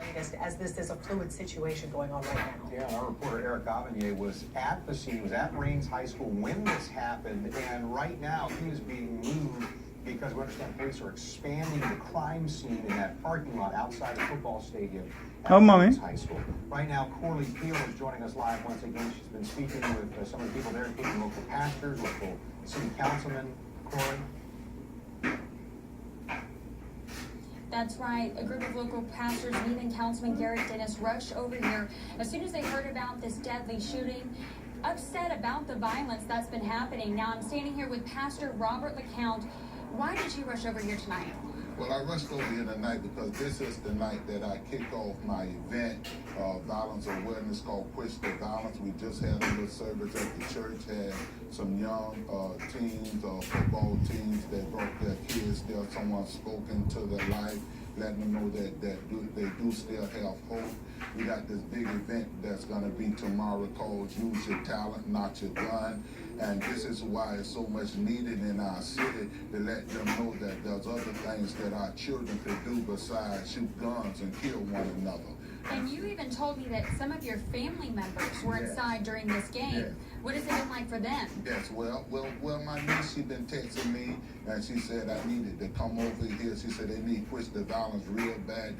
latest, as this is a fluid situation going on right now. Yeah, our reporter Eric Avanier was at the scene, was at Rains High School when this happened, and right now he is being moved because we understand police are expanding the crime scene in that parking lot outside the football stadium at Rains High School. Right now, Corley Peel is joining us live once again. She's been speaking with some of the people there, including local pastors, local city councilmen. Corley? That's right. A group of local pastors and even Councilman Garrett Dennis rushed over here as soon as they heard about this deadly shooting, upset about the violence that's been happening. Now I'm standing here with Pastor Robert LeCount. Why did you rush over here tonight? Well, I rushed over here tonight because this is the night that I kick off my event, violence awareness called Push the Violence. We just had a little service at the church, had some young teens, football teams that brought their kids there. Someone spoke into their life, letting them know that they do still have hope. We got this big event that's going to be tomorrow called Use Your Talent, Not Your Gun. And this is why it's so much needed in our city, to let them know that there's other things that our children could do besides shoot guns and kill one another. And you even told me that some of your family members were inside during this game. Yes. What has it been like for them? Yes, well, my niece, she been texting me, and she said I needed to come over here. She said they need Push the Violence real bad.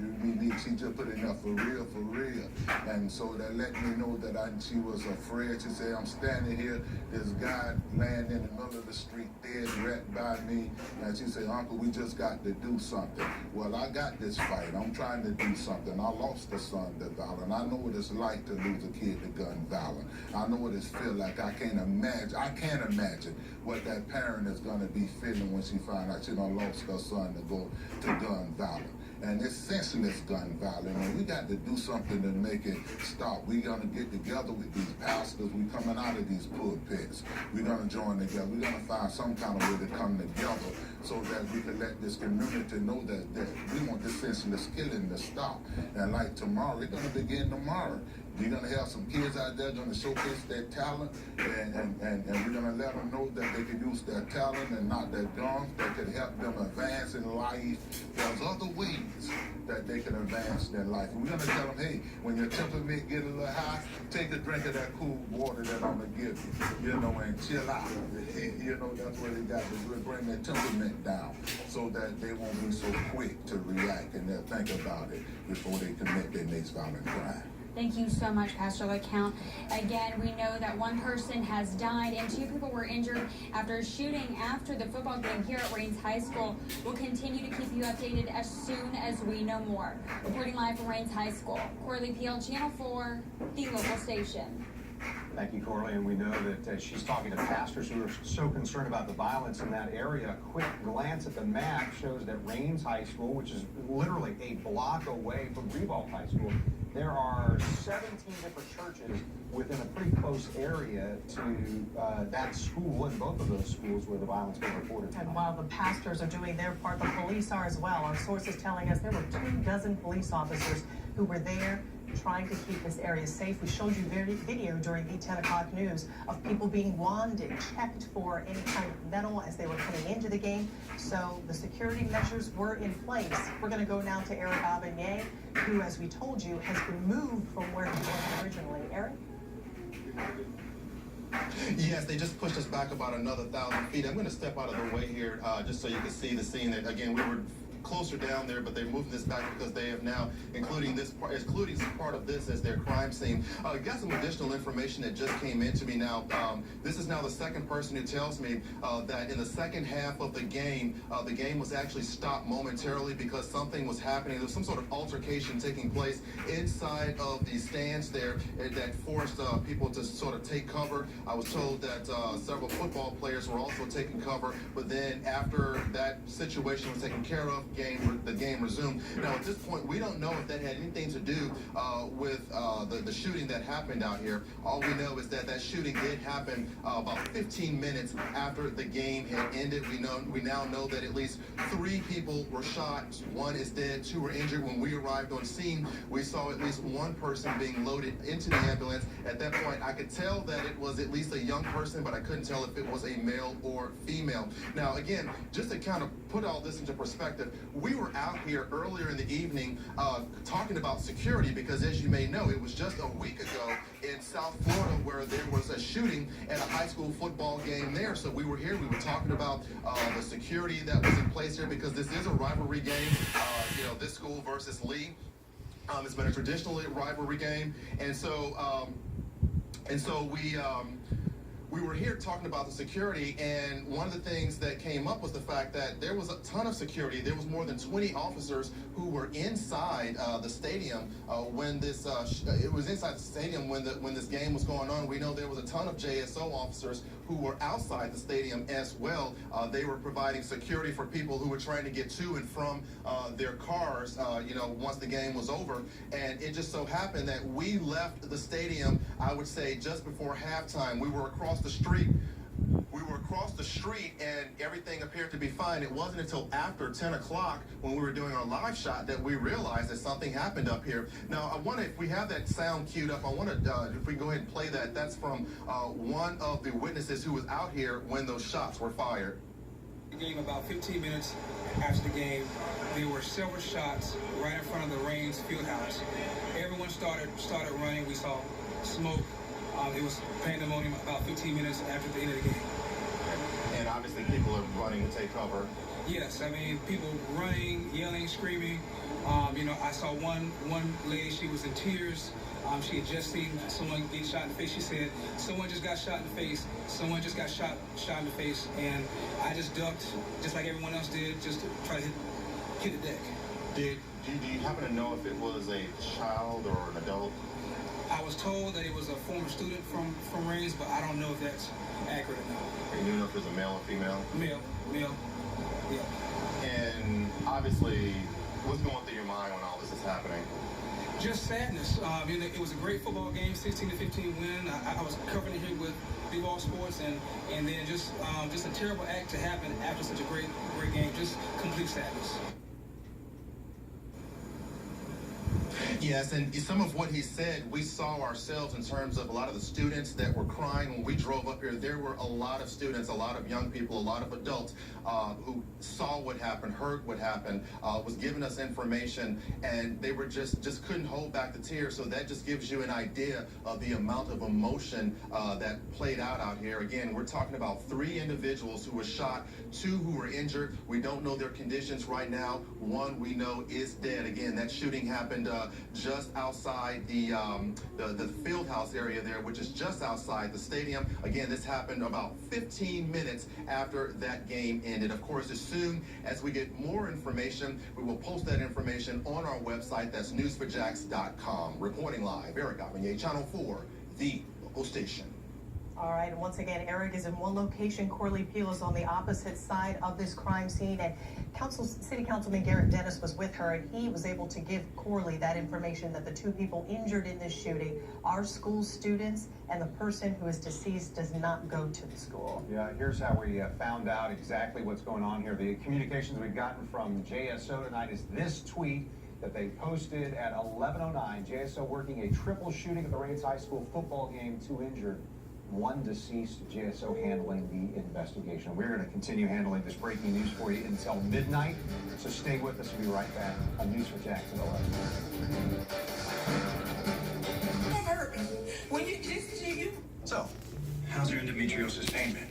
She just put it up for real. And so that let me know that she was afraid. She said, I'm standing here, this guy laying in the middle of the street dead right by me. And she said, Uncle, we just got to do something. Well, I got this fight. I'm trying to do something. I lost a son to violence. I know what it's like to lose a kid to gun violence. I know what it feels like. I can't imagine what that parent is going to be feeling when she finds out she done lost her son to go to gun violence. And it's senseless gun violence, and we got to do something to make it stop. We're going to get together with these pastors. We're coming out of these pulpits. We're going to join together. We're going to find some kind of way to come together so that we can let this community know that we want this senseless killing to stop. And like tomorrow, it's going to begin tomorrow. We're going to have some kids out there going to showcase their talent, and we're going to let them know that they can use their talent and not their guns, that can help them advance in life. There's other ways that they can advance in life. And we're going to tell them, hey, when your temperament get a little high, take a drink of that cool water that I'm going to give you, and chill out. That's what they got to do, bring their temperament down so that they won't be so quick to react, and they'll think about it before they commit their next violent crime. Thank you so much, Pastor LeCount. Again, we know that one person has died and 2 people were injured after a shooting after the football game here at Rains High School. We'll continue to keep you updated as soon as we know more. Reporting live from Rains High School, Corley Peel, Channel 4, the local station. Thank you, Corley. And we know that she's talking to pastors who are so concerned about the violence in that area. A quick glance at the map shows that Rains High School, which is literally a block away from Ribault High School, there are 17 different churches within a pretty close area to that school, and both of those schools where the violence was reported. And while the pastors are doing their part, the police are as well. Our sources telling us there were 24 police officers who were there trying to keep this area safe. We showed you video during the 10 o'clock news of people being wanded, checked for any kind of metal as they were coming into the game. So the security measures were in place. We're going to go now to Eric Avanier, who, as we told you, has been moved from where he was originally. Eric? Yes, they just pushed us back about another 1,000 feet. I'm going to step out of the way here just so you can see the scene. That again, we were closer down there, but they're moving this back because they have now including some part of this as their crime scene. Got some additional information that just came into me now. This is now the second person who tells me that in the second half of the game was actually stopped momentarily because something was happening. There was some sort of altercation taking place inside of the stands there that forced people to sort of take cover. I was told that several football players were also taking cover, but then after that situation was taken care of, the game resumed. Now, at this point, we don't know if that had anything to do with the shooting that happened out here. All we know is that shooting did happen about 15 minutes after the game had ended. We now know that at least 3 people were shot. 1 is dead, 2 were injured. When we arrived on scene, we saw at least 1 person being loaded into the ambulance. At that point, I could tell that it was at least a young person, but I couldn't tell if it was a male or female. Now, again, just to kind of put all this into perspective, we were out here earlier in the evening talking about security because, as you may know, it was just a week ago in South Florida where there was a shooting at a high school football game there. So we were here, we were talking about the security that was in place here because this is a rivalry game, this school versus Lee. It's been a traditional rivalry game, and so we were here talking about the security, and one of the things that came up was the fact that there was a ton of security. There was more than 20 officers who were inside the stadium when this it was inside the stadium when this game was going on. We know there was a ton of JSO officers who were outside the stadium as well. They were providing security for people who were trying to get to and from their cars, once the game was over. And it just so happened that we left the stadium, I would say, just before halftime. We were across the street. And everything appeared to be fine. It wasn't until after 10 o'clock when we were doing our live shot that we realized that something happened up here. Now, I want to, if we have that sound queued up, I want to, if we go ahead and play that, that's from one of the witnesses who was out here when those shots were fired. The game, about 15 minutes after the game, there were several shots right in front of the Reigns Fieldhouse. Everyone started running. We saw smoke. It was pandemonium about 15 minutes after the end of the game. And obviously people are running to take cover. Yes, I mean, people running, yelling, screaming. I saw one lady, she was in tears. She had just seen someone get shot in the face. She said, someone just got shot in the face. Someone just got shot in the face. And I just ducked, just like everyone else did, just to try to hit the deck. Do you happen to know if it was a child or an adult? I was told that it was a former student from Reigns, but I don't know if that's accurate or not. Do you know if it was a male or female? Male, yeah. And obviously, what's going through your mind when all this is happening? Just sadness. It was a great football game, 16-15 win. I was covering it here with Big Ball Sports, and then just a terrible act to happen after such a great game. Just complete sadness. Yes, and some of what he said, we saw ourselves in terms of a lot of the students that were crying when we drove up here. There were a lot of students, a lot of young people, a lot of adults who saw what happened, heard what happened, was giving us information, and they were just couldn't hold back the tears. So that just gives you an idea of the amount of emotion that played out here. Again, we're talking about 3 individuals who were shot, 2 who were injured. We don't know their conditions right now. 1 we know is dead. Again, that shooting happened just outside the field house area there, which is just outside the stadium. Again, this happened about 15 minutes after that game ended. Of course, as soon as we get more information, we will post that information on our website. That's news4jax.com. Reporting live, Eric Avanier, Channel 4, the local station. All right, and once again, Eric is in one location. Corley Peel is on the opposite side of this crime scene. And City Councilman Garrett Dennis was with her, and he was able to give Corley that information that the 2 people injured in this shooting are school students, and the person who is deceased does not go to the school. Yeah, here's how we found out exactly what's going on here. The communications we've gotten from JSO tonight is this tweet that they posted at 11:09. JSO working a triple shooting at the Reigns High School football game, 2 injured. 1 deceased, JSO handling the investigation. We're going to continue handling this breaking news for you until midnight, so stay with us. We'll be right back on News4Jax at 11. Hurt me when you just you. So, how's your endometriosis pain been?